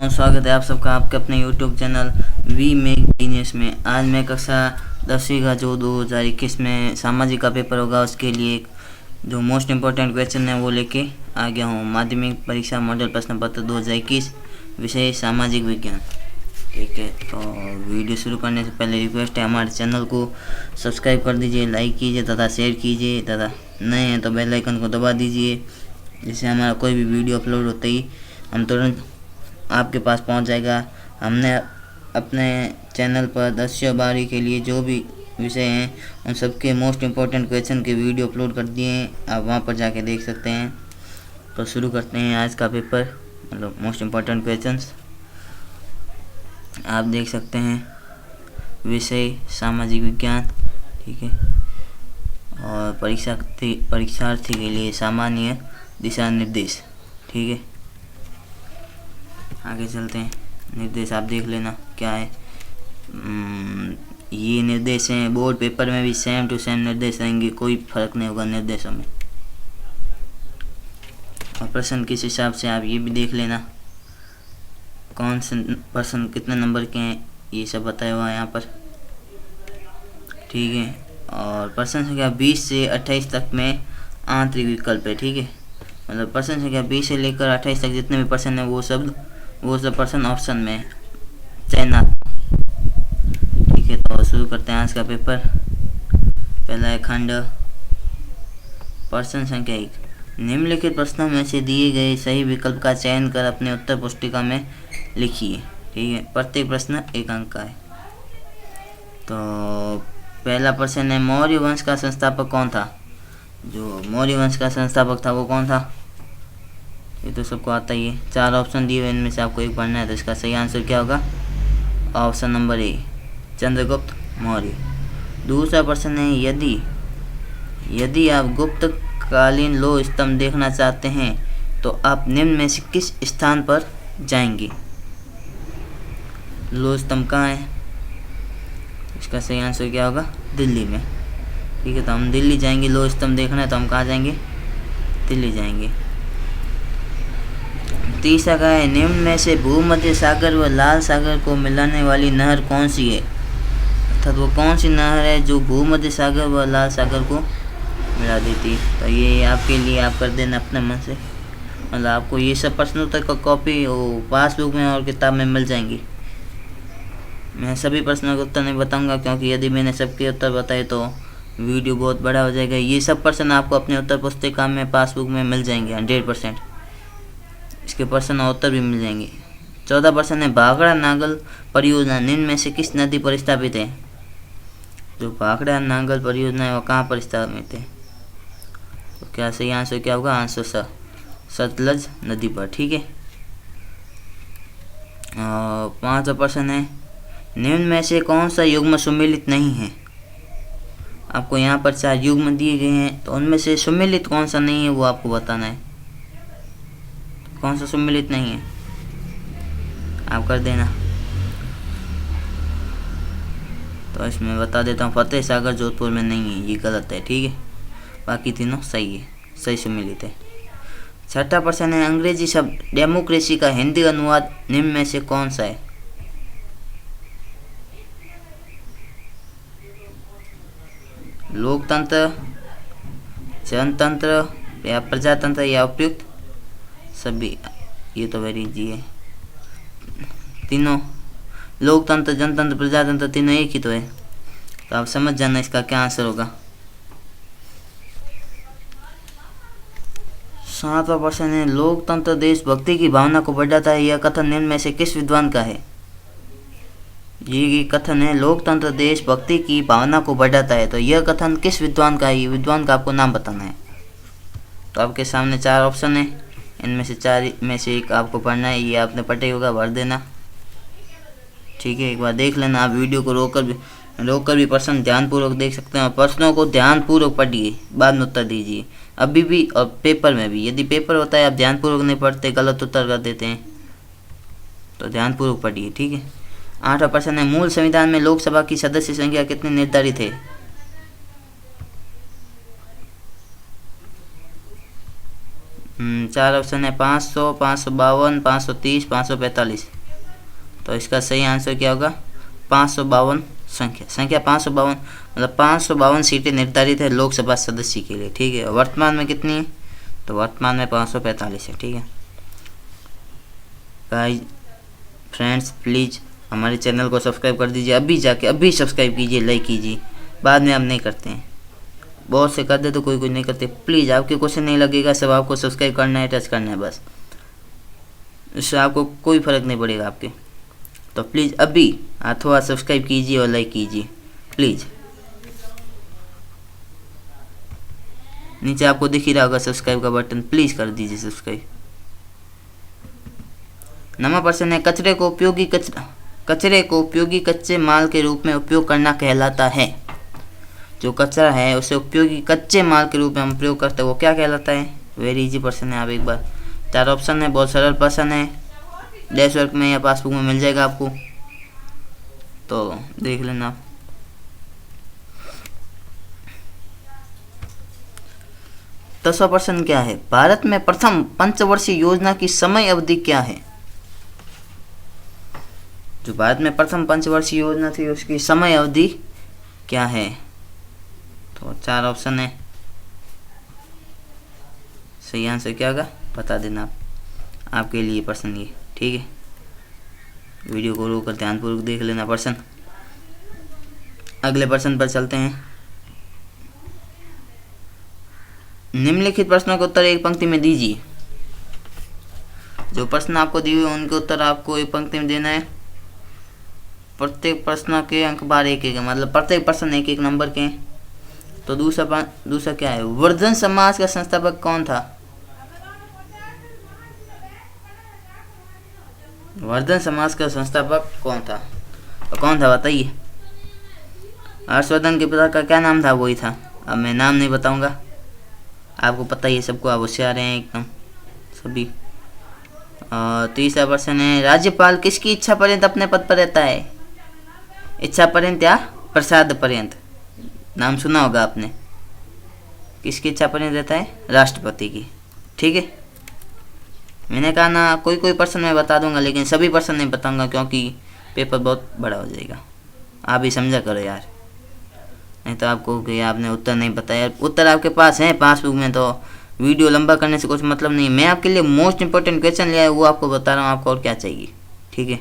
स्वागत है आप सबका आपके अपने YouTube channel we make genius में। आज मैं कक्षा 10वीं का जो 2021 में सामाजिक का पेपर होगा उसके लिए जो मोस्ट इम्पोर्टेंट क्वेश्चन है वो लेके आ गया हूँ। माध्यमिक परीक्षा मॉडल प्रश्न पत्र 2021 विषय सामाजिक विज्ञान। ठीक है, तो वीडियो शुरू करने से पहले रिक्वेस्ट है हमारे चैनल को सब्सक्राइब कर दीजिए, लाइक कीजिए तथा शेयर कीजिए तथा नए हैं तो बेल आइकन को दबा दीजिए, जिससे हमारा कोई भी वीडियो अपलोड होते ही हम तुरंत आपके पास पहुंच जाएगा। हमने अपने चैनल पर 10वीं और 12वीं के लिए जो भी विषय हैं उन सबके मोस्ट इम्पोर्टेंट क्वेश्चन के वीडियो अपलोड कर दिए हैं, आप वहां पर जाके देख सकते हैं। तो शुरू करते हैं आज का पेपर, मतलब मोस्ट इम्पोर्टेंट क्वेश्चंस। आप देख सकते हैं विषय सामाजिक विज्ञान, ठीक है, और परीक्षार्थी के लिए सामान्य दिशा निर्देश। ठीक है, आगे चलते हैं। निर्देश आप देख लेना क्या है। ये निर्देश हैं, बोर्ड पेपर में भी सेम टू सेम निर्देश रहेंगे, कोई फर्क नहीं होगा निर्देशों में। और प्रश्न किस हिसाब से आप ये भी देख लेना, कौन से प्रश्न कितने नंबर के हैं ये सब बताया हुआ है यहाँ पर। ठीक है, और प्रश्न संख्या 20 से 28 तक में आंतरिक विकल्प है। ठीक है, मतलब प्रश्न संख्या 20 से लेकर 28 तक जितने भी प्रश्न है वो सब प्रश्न ऑप्शन में चयनात्मक। ठीक है, तो शुरू करते हैं आज का पेपर। पहला है खंड प्रश्न संख्या 1। निम्नलिखित प्रश्नों में से दिए गए सही विकल्प का चयन कर अपने उत्तर पुस्तिका में लिखिए। ठीक है, प्रत्येक प्रश्न 1 अंक का है। तो पहला प्रश्न है, मौर्य वंश का संस्थापक कौन था? जो मौर्य वंश का संस्थापक था वो कौन था? ये तो सबको आता ही है। 4 ऑप्शन दिए हुए, इनमें से आपको एक पढ़ना है, तो इसका सही आंसर क्या होगा? Option number A, Chandragupta Maurya. दूसरा प्रश्न है, यदि आप गुप्त कालीन लौह स्तंभ देखना चाहते हैं तो आप निम्न में से किस स्थान पर जाएंगे? लौह स्तंभ कहाँ है? इसका सही आंसर क्या होगा? दिल्ली में। ठीक है, तो हम दिल्ली जाएंगे। लौह स्तंभ देखना है तो हम कहाँ जाएंगे? दिल्ली जाएंगे। तीसरा का है, निम्न में से भूमध्य सागर व लाल सागर को मिलाने वाली नहर कौन सी है? अर्थात वो कौन सी नहर है जो भूमध्य सागर व लाल सागर को मिला देती है? तो ये आपके लिए आप कर देना अपने मन से, मतलब आपको ये सब प्रश्नों तक का कॉपी पासबुक में और किताब में मिल जाएंगी। मैं सभी प्रश्नों के उत्तर नहीं बताऊंगा, क्योंकि यदि मैंने सबके उत्तर बताए तो वीडियो बहुत बड़ा हो जाएगा। ये सब प्रश्न आपको अपने उत्तर पुस्तिका में पासबुक में मिल जाएंगे 100%। इसके प्रश्न और उत्तर भी मिल जाएंगे। 14 प्रश्न है, भाखड़ा नागल परियोजना निम्न में से किस नदी पर स्थापित है? जो भाखड़ा नागल परियोजना है वो कहाँ पर स्थापित है? तो क्या सही आंसर क्या होगा? आंसर स, सतलज नदी पर। ठीक है, और 5वां प्रश्न है, निम्न में से कौन सा युग्म सुमेलित नहीं है? आपको यहाँ पर 4 युग्म दिए गए हैं, तो उनमें से सुमेलित कौन सा नहीं है वो आपको बताना है। कौन सा सुमेलित नहीं है आप कर देना। तो इसमें बता देता हूँ, फतेह सागर जोधपुर में नहीं है, ये गलत है। ठीक है, बाकी तीनों सही है, सही सुमेलित है। 6वां प्रश्न है, अंग्रेजी शब्द डेमोक्रेसी का हिंदी अनुवाद निम्न में से कौन सा है? लोकतंत्र, जनतंत्र या प्रजातंत्र या उपयुक्त सभी। ये तो वेरी इजी है, तीनों लोकतंत्र, जनतंत्र, प्रजातंत्र तीनों एक ही तो है। तो आप समझ जाना इसका क्या आंसर होगा। 7वां प्रश्न है, लोकतंत्र देशभक्ति की भावना को बढ़ाता है, यह कथन निम्न में से किस विद्वान का है? ये कथन है, लोकतंत्र देशभक्ति की भावना को बढ़ाता है, तो यह कथन किस विद्वान का है? ये विद्वान का आपको नाम बताना है। तो आपके सामने 4 ऑप्शन है, इनमें से 4 में से एक आपको पढ़ना है। ये आपने पढ़ा होगा, भर देना। ठीक है, एक बार देख लेना। आप वीडियो को रोककर भी प्रश्न ध्यानपूर्वक देख सकते हैं, और प्रश्नों को ध्यानपूर्वक पढ़िए, बाद में उत्तर दीजिए अभी भी, और पेपर में भी। यदि पेपर होता है आप ध्यानपूर्वक नहीं पढ़ते, गलत उत्तर कर देते हैं, तो ध्यानपूर्वक पढ़िए। ठीक है, 8वां प्रश्न है, मूल संविधान में लोकसभा की सदस्य संख्या कितनी निर्धारित है? 4 ऑप्शन है, 500, 552, 530, 545। तो इसका सही आंसर क्या होगा? 552 संख्या 552, मतलब 552 सीटें निर्धारित है लोकसभा सदस्य के लिए। ठीक है, वर्तमान में कितनी है? तो वर्तमान में 545 है। ठीक है गाइस, फ्रेंड्स प्लीज़ हमारे चैनल को सब्सक्राइब कर दीजिए, अभी जाके अभी सब्सक्राइब कीजिए, लाइक कीजिए। बाद में आप नहीं करते हैं, बहुत से कर दे तो कोई नहीं करते। प्लीज़ आपके क्वेश्चन नहीं लगेगा, सब आपको सब्सक्राइब करना है, टच करना है बस, इससे आपको कोई फ़र्क नहीं पड़ेगा आपके। तो प्लीज़ अभी अथवा सब्सक्राइब कीजिए और लाइक कीजिए प्लीज़। नीचे आपको दिख ही रहा होगा सब्सक्राइब का बटन, प्लीज़ कर दीजिए सब्सक्राइब। नंबर प्रश्न है, कचरे को उपयोगी कच्चे माल के रूप में उपयोग करना कहलाता है। जो कचरा है उसे उपयोगी कच्चे माल के रूप में हम प्रयोग करते हैं, वो क्या कहलाता है? वेरी इजी प्रश्न है। आप एक बार 4 ऑप्शन है, बहुत सरल प्रश्न है, डैश वर्क में या पासबुक में मिल जाएगा आपको, तो देख लेना। 10वां प्रश्न क्या है? भारत में प्रथम पंचवर्षीय योजना की समय अवधि क्या है? जो भारत में प्रथम पंचवर्षीय योजना थी उसकी समय अवधि क्या है? तो 4 ऑप्शन है, सही आंसर क्या होगा बता देना आप, आपके लिए प्रश्न ये। ठीक है, वीडियो को रोक कर ध्यानपूर्वक देख लेना प्रश्न। अगले प्रश्न पर चलते हैं। निम्नलिखित प्रश्नों के उत्तर एक पंक्ति में दीजिए। जो प्रश्न आपको दिए हुए उनके उत्तर आपको एक पंक्ति में देना है। प्रत्येक प्रश्न के अंक बार एक एक है, मतलब प्रत्येक प्रश्न एक एक नंबर के हैं। तो दूसरा क्या है? वर्धन समाज का संस्थापक कौन था? वर्धन समाज का संस्थापक कौन था? तो कौन था बताइए? हर्षवर्धन के पिता का क्या नाम था? वही था। अब मैं नाम नहीं बताऊंगा, आपको पता ही है सबको, आप होशियार हैं एकदम सभी। तीसरा प्रश्न है, राज्यपाल किसकी इच्छा पर्यंत अपने पद पर रहता है? इच्छा पर्यंत या प्रसाद पर्यंत? नाम सुना होगा आपने। किसकी इच्छा पर्यंत रहता है? राष्ट्रपति की। ठीक है, मैंने कहा ना कोई प्रश्न मैं बता दूंगा, लेकिन सभी प्रश्न नहीं बताऊंगा क्योंकि पेपर बहुत बड़ा हो जाएगा। आप ही समझा करो यार, नहीं तो आपको कि आपने उत्तर नहीं बताया। उत्तर आपके पास है पासबुक में, तो वीडियो लंबा करने से कुछ मतलब नहीं। मैं आपके लिए मोस्ट इंपॉर्टेंट क्वेश्चन लिया है, वो आपको बता रहा हूँ, आपको और क्या चाहिए। ठीक है,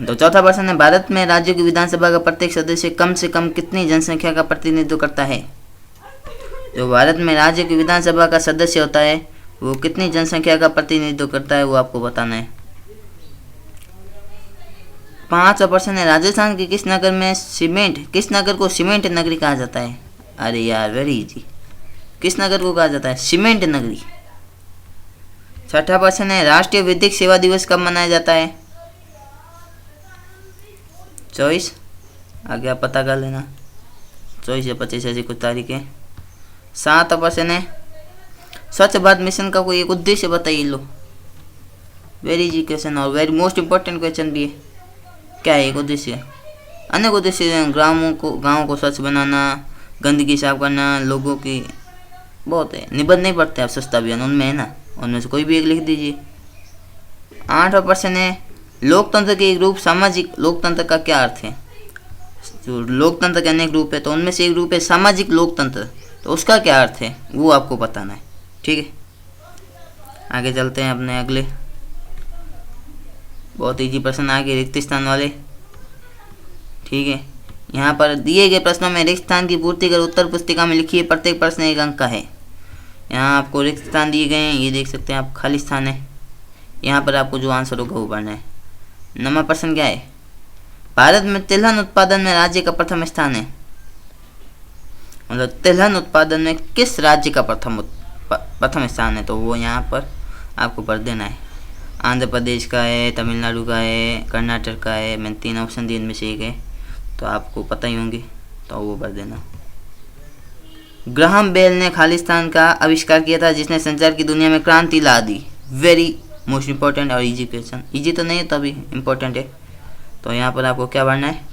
तो चौथा प्रश्न है, भारत में राज्यों की विधानसभा का प्रत्येक सदस्य कम से कम कितनी जनसंख्या का प्रतिनिधित्व करता है? जो भारत में राज्य की विधानसभा का सदस्य होता है वो कितनी जनसंख्या का प्रतिनिधित्व करता है, वो आपको बताना है। 5वां प्रश्न है, राजस्थान के किस नगर को सीमेंट नगरी कहा जाता है? अरे यार वेरी इजी, किस नगर को कहा जाता है? सीमेंट नगरी। 6वां प्रश्न है, राष्ट्रीय विधिक सेवा दिवस कब मनाया जाता है? 24, आगे आप पता कर लेना, 24 या 25 ऐसी कुछ तारीख है। 7वां प्रश्न है, स्वच्छ भारत मिशन का कोई एक उद्देश्य बताइए। लो वेरी इजी क्वेश्चन और वेरी मोस्ट इंपॉर्टेंट क्वेश्चन भी है। क्या है एक उद्देश्य? अनेक उद्देश्य हैं, गाँव को स्वच्छ बनाना, गंदगी साफ करना, लोगों की बहुत है। निबंध नहीं पढ़ते आप, स्वच्छता अभियान उनमें है ना, उनमें से कोई भी एक लिख दीजिए। 8वां प्रश्न है, लोकतंत्र के एक रूप सामाजिक लोकतंत्र का क्या अर्थ है? जो लोकतंत्र के अनेक रूप है तो उनमें से एक रूप है सामाजिक लोकतंत्र, तो उसका क्या अर्थ है वो आपको बताना है। ठीक है, आगे चलते हैं अपने अगले बहुत इजी प्रश्न आगे, रिक्त स्थान वाले। ठीक है, यहाँ पर दिए गए प्रश्नों में रिक्त स्थान की पूर्ति कर उत्तर पुस्तिका में लिखिए। प्रत्येक प्रश्न 1 अंक का है। यहाँ आपको रिक्त स्थान दिए गए हैं, ये देख सकते हैं आप, खाली स्थान है। यहाँ पर आपको जो आंसर होगा वो भरना है। नंबर प्रश्न क्या है? भारत में तिलहन उत्पादन में राज्य का प्रथम स्थान है, मतलब तिलहन उत्पादन में किस राज्य का प्रथम स्थान है? तो वो यहाँ पर आपको भर देना है। आंध्र प्रदेश का है, तमिलनाडु का है, कर्नाटक का है। मैंने 3 ऑप्शन दिए, इनमें से एक है, तो आपको पता ही होंगे, तो वो भर देना। ग्राहम बेल ने खालिस्तान का आविष्कार किया था जिसने संचार की दुनिया में क्रांति ला दी। वेरी मोस्ट इंपॉर्टेंट और इजी क्वेश्चन, इजी तो नहीं है तभी इंपॉर्टेंट है। तो यहाँ पर आपको क्या भरना है?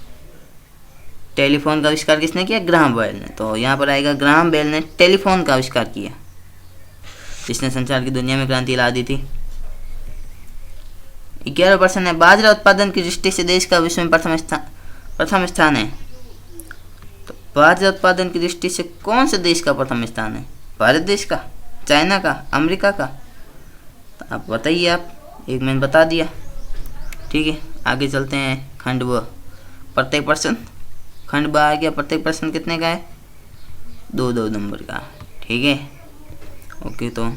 टेलीफोन का आविष्कार किसने किया? ग्राहम बेल ने। तो यहाँ पर आएगा ग्राहम बेल ने टेलीफोन का आविष्कार किया जिसने संचार की दुनिया में क्रांति ला दी थी। 11 प्रश्न है, बाजरा उत्पादन की दृष्टि से देश का विश्व में प्रथम स्थान है। तो बाजरा उत्पादन की दृष्टि से कौन से देश का प्रथम स्थान है? भारत देश का, चाइना का, अमेरिका का? तो आप बताइए। आप एक मैंने बता दिया। ठीक है, आगे चलते हैं। खंड ब, प्रत्येक प्रश्न खंड ब आ गया। प्रत्येक प्रश्न कितने का है? 2-2 नंबर का। ठीक है, ओके। तो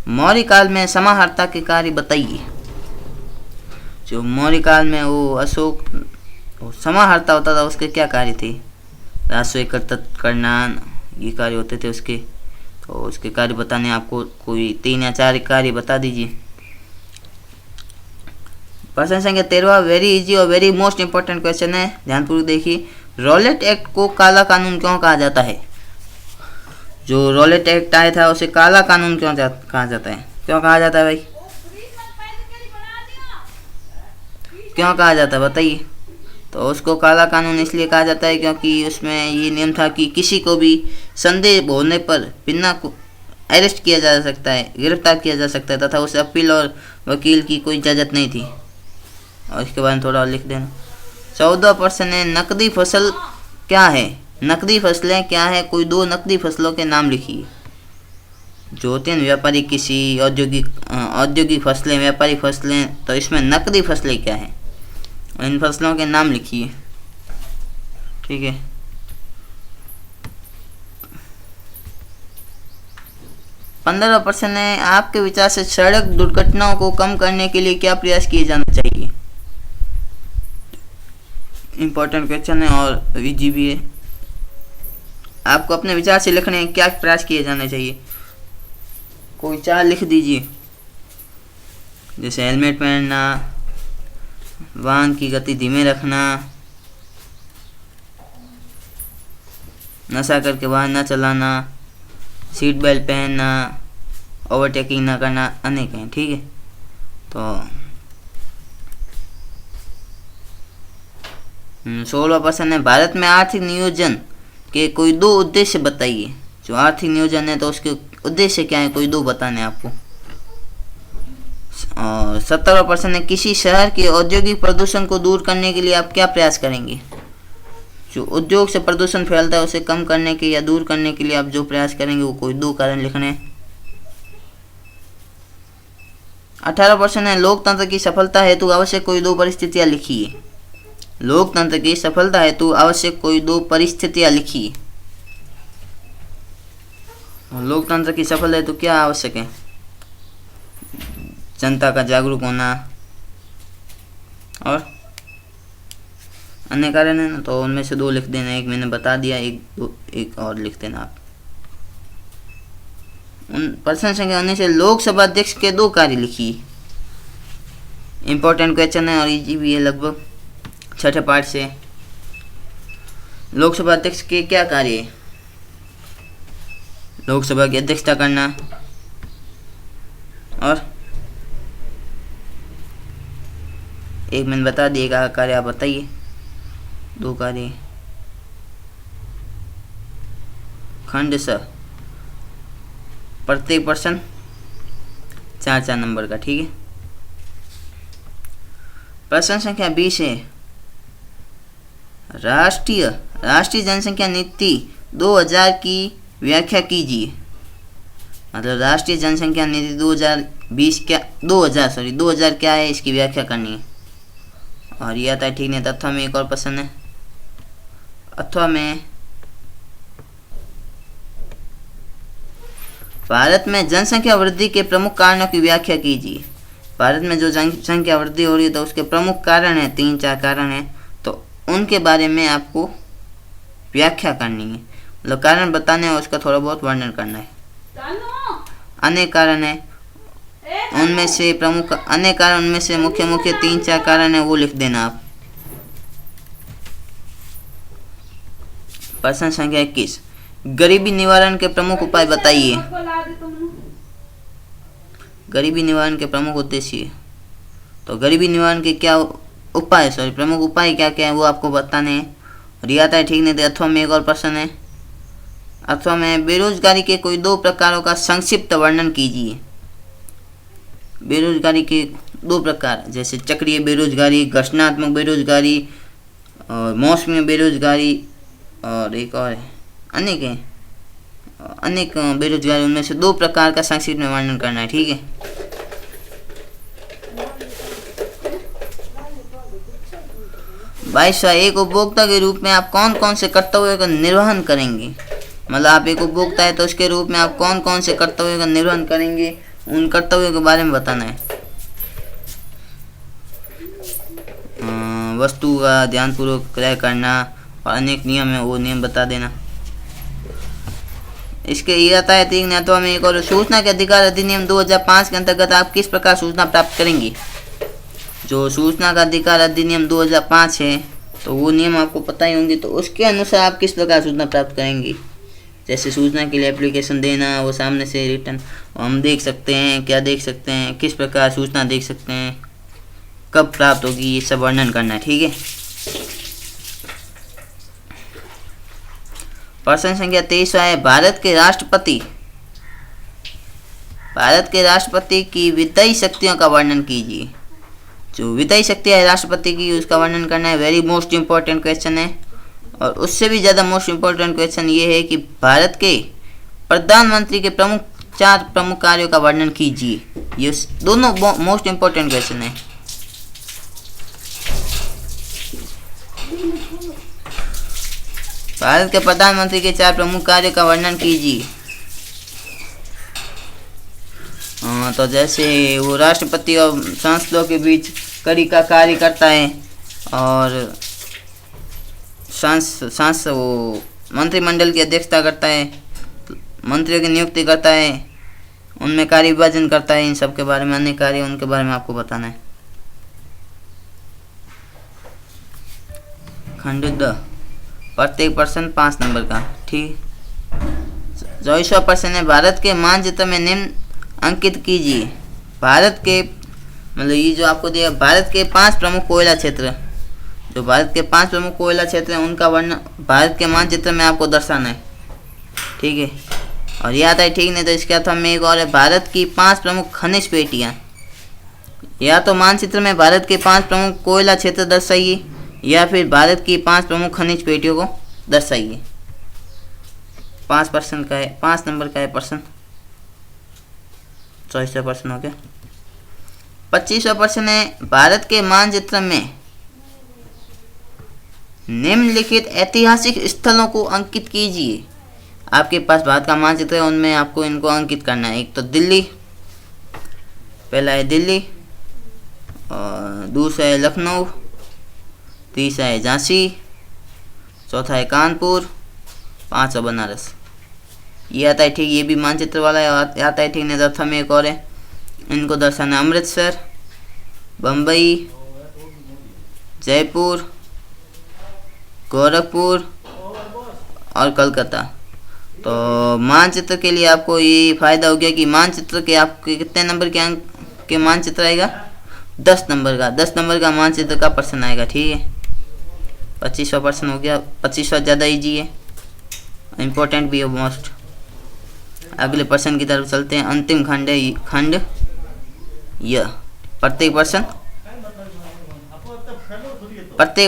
मौर्य काल में समाहर्ता के कार्य बताइए। जो मौर्य काल में वो अशोक समाहर्ता होता था, उसके क्या कार्य थे? राजस्व एकत्रित करना, ये कार्य होते थे उसके। तो उसके कार्य बताने आपको कोई 3 या 4 कार्य बता दीजिए। प्रश्न संख्या 13 वेरी इजी और वेरी मोस्ट इंपॉर्टेंट क्वेश्चन है, ध्यानपूर्वक देखिए। रॉलेट एक्ट को काला कानून क्यों कहा जाता है? जो रॉलेट एक्ट आया था उसे काला कानून क्यों कहा जाता है? क्यों कहा जाता है भाई? क्यों कहा जाता है बताइए। तो उसको काला कानून इसलिए कहा जाता है क्योंकि उसमें ये नियम था कि किसी को भी संदेह होने पर बिना अरेस्ट किया जा सकता है, गिरफ्तार किया जा सकता है, तथा उसे अपील और वकील की कोई इजाज़त नहीं थी। और इसके बारे में थोड़ा और लिख देना। 14 प्रश्न है, नकदी फसल क्या है? नकदी फसलें क्या है? कोई 2 नकदी फसलों के नाम लिखिए। जो होते हैं व्यापारिक, किसी औद्योगिक फसलें, व्यापारिक फसलें, तो इसमें नकदी फसलें क्या है? इन फसलों के नाम लिखिए। ठीक है, 15 प्रश्न है, आपके विचार से सड़क दुर्घटनाओं को कम करने के लिए क्या प्रयास किए जाना चाहिए? इम्पोर्टेंट क्वेश्चन है और इजी भी है। आपको अपने विचार से लिखने हैं क्या प्रयास किए जाने चाहिए। कोई 4 लिख दीजिए। जैसे हेलमेट पहनना, वाहन की गति धीमे रखना, नशा करके वाहन न चलाना, सीट बेल्ट पहनना, ओवरटेकिंग न करना, अनेक हैं। ठीक है, तो 16वां प्रश्न है, भारत में आर्थिक नियोजन के कोई 2 उद्देश्य बताइए। जो आर्थिक नियोजन है तो उसके उद्देश्य क्या है? कोई 2 बताने आपको। और 17वां प्रश्न है, किसी शहर के औद्योगिक प्रदूषण को दूर करने के लिए आप क्या प्रयास करेंगे? जो उद्योग से प्रदूषण फैलता है उसे कम करने के या दूर करने के लिए आप जो प्रयास करेंगे वो कोई 2 कारण लिखने हैं। 18वां प्रश्न है, लोकतंत्र की सफलता हेतु आवश्यक कोई 2 परिस्थितियां लिखिए। लोकतंत्र की सफलता हेतु आवश्यक कोई 2 परिस्थितियां लिखिए। लोकतंत्र की सफलता हेतु क्या आवश्यक है? जनता का जागरूक होना और अन्य कारण है ना, तो उनमें से 2 लिख देना। एक मैंने बता दिया, एक और लिख देना आप। प्रश्न संख्या 19 से लोकसभा अध्यक्ष के 2 कार्य लिखिए। इंपॉर्टेंट क्वेश्चन है और इजी भी है लगभग, 6ठे पार्ट से। लोकसभा अध्यक्ष के क्या कार्य है? लोकसभा की अध्यक्षता करना और एक मैंने बता दिएगा कार्य, आप बताइए 2 कार्य। खंड स, प्रत्येक प्रश्न 4-4 नंबर का। ठीक है, प्रश्न संख्या 20 है, राष्ट्रीय जनसंख्या नीति 2000 की व्याख्या कीजिए। मतलब राष्ट्रीय जनसंख्या नीति 2000 क्या है, इसकी व्याख्या करनी है। और ये आता है। ठीक नहीं, अथवा में एक और प्रश्न है। अथवा में भारत में जनसंख्या वृद्धि के प्रमुख कारणों की व्याख्या कीजिए। भारत में जो जनसंख्या वृद्धि हो रही है तो उसके प्रमुख कारण है, 3-4 कारण है, तो उनके बारे में आपको व्याख्या करनी है। मतलब कारण बताने और उसका थोड़ा बहुत वर्णन करना है। अनेक कारण है, उनमें से प्रमुख अनेक कारण, उनमें से मुख्य 3-4 कारण है, वो लिख देना आप। प्रश्न संख्या 21, गरीबी निवारण के प्रमुख उपाय बताइए। गरीबी निवारण के प्रमुख उद्देश्य, तो गरीबी निवारण के क्या उपाय, प्रमुख उपाय क्या क्या है वो आपको बताने हैं। और ये आता है। ठीक नहीं, तो अथवा में एक और प्रश्न है। अथवा में बेरोजगारी के कोई 2 प्रकारों का संक्षिप्त वर्णन कीजिए। बेरोजगारी के दो प्रकार, जैसे चक्रीय बेरोजगारी, घर्षणात्मक बेरोजगारी और मौसमी बेरोजगारी, और एक और है अनेक बेरोजगारी, उनमें से दो प्रकार का संक्षिप्त में वर्णन करना है। ठीक है। 22वां, एक उपभोक्ता के रूप में आप कौन कौन से कर्तव्यों का निर्वहन करेंगे। मतलब आप एक उपभोक्ता है तो उसके रूप में आप कौन कौन से कर्तव्यों का निर्वहन करेंगे, उन कर्तव्यों के बारे में बताना है। वस्तु का ध्यानपूर्वक क्रय करना और अनेक नियम है, वो नियम बता देना। इसके ये आता है 3 अथवा में एक और, सूचना के अधिकार अधिनियम 2005 के अंतर्गत आप किस प्रकार सूचना प्राप्त करेंगे। जो सूचना का अधिकार अधिनियम 2005 है तो वो नियम आपको पता ही होंगे, तो उसके अनुसार आप किस प्रकार सूचना प्राप्त करेंगे। जैसे सूचना के लिए एप्लीकेशन देना, वो सामने से रिटर्न हम देख सकते हैं, क्या देख सकते हैं, किस प्रकार सूचना देख सकते हैं, कब प्राप्त होगी, ये सब वर्णन करना है। ठीक है। प्रश्न संख्या 23वां है, भारत के राष्ट्रपति की वित्तीय शक्तियों का वर्णन कीजिए। जो वित्तीय शक्ति है राष्ट्रपति की, उसका वर्णन करना है। वेरी मोस्ट इंपॉर्टेंट क्वेश्चन है। और उससे भी ज़्यादा मोस्ट इंपॉर्टेंट क्वेश्चन ये है कि भारत के प्रधानमंत्री के 4 प्रमुख कार्यों का वर्णन कीजिए। ये दोनों मोस्ट इंपॉर्टेंट क्वेश्चन है। भारत के प्रधानमंत्री के 4 प्रमुख कार्यों का वर्णन कीजिए। तो जैसे वो राष्ट्रपति और सांसदों के बीच कड़ी का कार्य करता है, और वो मंत्रिमंडल की अध्यक्षता करता है, मंत्रियों की नियुक्ति करता है, उनमें कार्य विभाजन करता है। इन सब के बारे में, अन्य कार्य उनके बारे में आपको बताना है। खंड 2, प्रत्येक प्रश्न 5 नंबर का। ठीक। 24वां प्रश्न है, भारत के मानचित्र में निम्न अंकित कीजिए। भारत के मतलब ये जो आपको दिया, भारत के 5 प्रमुख कोयला क्षेत्र, जो भारत के 5 प्रमुख कोयला क्षेत्र हैं उनका वर्णन भारत के मानचित्र में आपको दर्शाना है। ठीक है। और ये आता है ठीक, नहीं तो इसके अर्थम में एक और है, भारत की 5 प्रमुख खनिज पेटियाँ। या तो मानचित्र में भारत के 5 प्रमुख कोयला क्षेत्र दर्शाइए, या फिर भारत की 5 प्रमुख खनिज पेटियों को दर्शाइए। 5% का है, 5 नंबर का है प्रश्न। 24वां प्रश्न हो गया। 25वां प्रश्न है, भारत के मानचित्र में निम्नलिखित ऐतिहासिक स्थलों को अंकित कीजिए। आपके पास भारत का मानचित्र है, उनमें आपको इनको अंकित करना है। एक तो दिल्ली, पहला है दिल्ली, और दूसरा है लखनऊ, तीसरा है झांसी, चौथा है कानपुर, 5वां बनारस। ये आता है ठीक, ये भी मानचित्र वाला है। आता है ठीक, नहीं तो में एक और है, इनको दर्शाना अमृतसर, बम्बई, जयपुर, गोरखपुर और कलकत्ता। तो मानचित्र के लिए आपको ये फ़ायदा हो गया कि मानचित्र के आपके कितने नंबर के अंक के मानचित्र आएगा, 10 नंबर का। 10 नंबर का मानचित्र का प्रश्न आएगा। ठीक है। 25वां प्रश्न हो गया। 25वां ज़्यादा ईजी है, इम्पोर्टेंट भी है मोस्ट। अगले प्रश्न की तरफ चलते हैं। अंतिम खंड है खंड य। प्रत्येक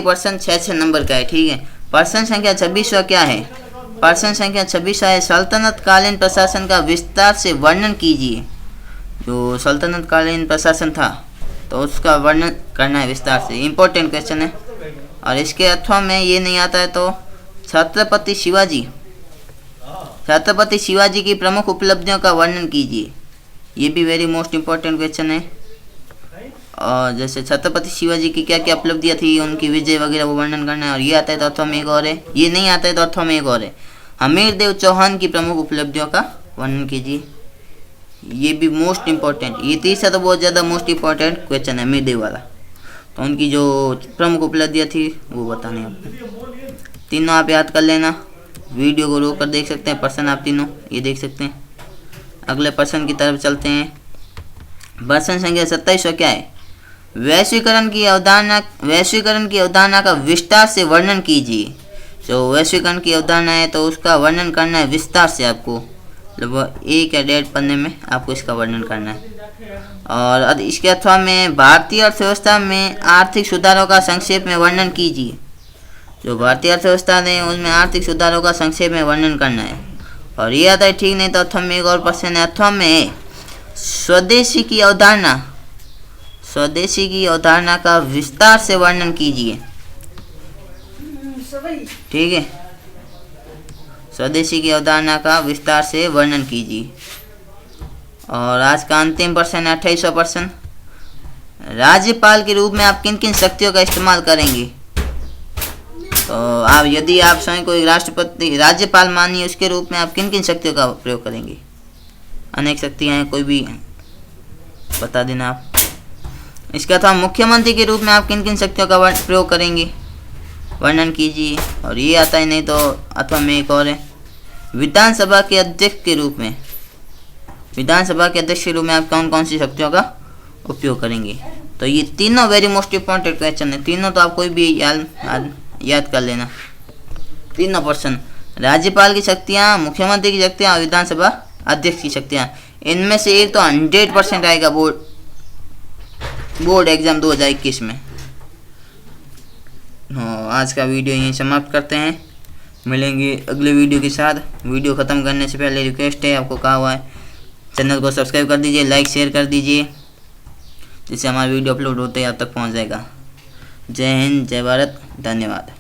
प्रश्न 6 नंबर का है। ठीक है। प्रश्न संख्या 26वां क्या है। प्रश्न संख्या 26वां है, सल्तनत कालीन प्रशासन का विस्तार से वर्णन कीजिए। जो सल्तनत कालीन प्रशासन था तो उसका वर्णन करना है विस्तार से। इम्पोर्टेंट क्वेश्चन है। और इसके अथवा में ये नहीं आता है तो छत्रपति शिवाजी की प्रमुख उपलब्धियों का वर्णन कीजिए। ये भी वेरी मोस्ट इम्पोर्टेंट क्वेश्चन है। और जैसे छत्रपति शिवाजी की क्या क्या उपलब्धियाँ थी, उनकी विजय वगैरह वो वर्णन करना है। और ये आता है तो अथवा में एक और है, ये नहीं आता है तो अथवा में एक और है, हमीरदेव चौहान की प्रमुख उपलब्धियों का वर्णन कीजिए। ये भी मोस्ट इम्पोर्टेंट। ये तीसरा तो बहुत ज़्यादा मोस्ट इम्पोर्टेंट क्वेश्चन है, हमीरदेव वाला। तो उनकी जो प्रमुख उपलब्धियाँ थी वो बतानी है आपको। तीनों आप याद कर लेना। वीडियो को रोक कर देख सकते हैं। प्रश्न आप तीनों ये देख सकते हैं। अगले प्रश्न की तरफ चलते हैं। प्रश्न संख्या 27 क्या है, वैश्वीकरण की अवधारणा का विस्तार से वर्णन कीजिए। जो वैश्वीकरण की अवधारणा है तो उसका वर्णन करना है विस्तार से। आपको लगभग 1 या 1.5 पन्ने में आपको इसका वर्णन करना है। और इसके अथवा में भारतीय अर्थव्यवस्था में आर्थिक सुधारों का संक्षेप में वर्णन कीजिए। जो भारतीय अर्थव्यवस्था है उनमें आर्थिक सुधारों का संक्षेप में वर्णन करना है। और ये आता है ठीक, नहीं तो अथवा में एक और प्रश्न है। अथवा में स्वदेशी की अवधारणा का विस्तार से वर्णन कीजिए। ठीक है, स्वदेशी की अवधारणा का विस्तार से वर्णन कीजिए। और आज का अंतिम प्रश्न है 28वां प्रश्न। राज्यपाल के रूप में आप किन किन शक्तियों का इस्तेमाल करेंगे? तो आप यदि आप स्वयं को राष्ट्रपति राज्यपाल मानिए, उसके रूप में आप किन किन शक्तियों का प्रयोग करेंगे? अनेक शक्तियाँ हैं, कोई भी बता देना आप। इसका था मुख्यमंत्री के रूप में आप किन किन शक्तियों का प्रयोग करेंगे, वर्णन कीजिए। और ये आता है नहीं तो अथवा में एक और है, विधानसभा के अध्यक्ष के रूप में आप कौन कौन सी शक्तियों का उपयोग करेंगे? तो ये तीनों वेरी मोस्ट इंपॉर्टेंट क्वेश्चन है, तीनों तो आप कोई भी याद कर लेना। तीनों प्रश्न, राज्यपाल की शक्तियाँ, मुख्यमंत्री की शक्तियाँ और विधानसभा अध्यक्ष की शक्तियाँ, इनमें से एक तो 100% आएगा बोर्ड एग्जाम 2021 में। हाँ, आज का वीडियो यहीं समाप्त करते हैं, मिलेंगे अगले वीडियो के साथ। वीडियो ख़त्म करने से पहले रिक्वेस्ट है, आपको कहा हुआ है चैनल को सब्सक्राइब कर दीजिए, लाइक शेयर कर दीजिए, जिससे हमारा वीडियो अपलोड होते ही आप तक पहुंच जाएगा। जय हिंद, जय भारत, धन्यवाद।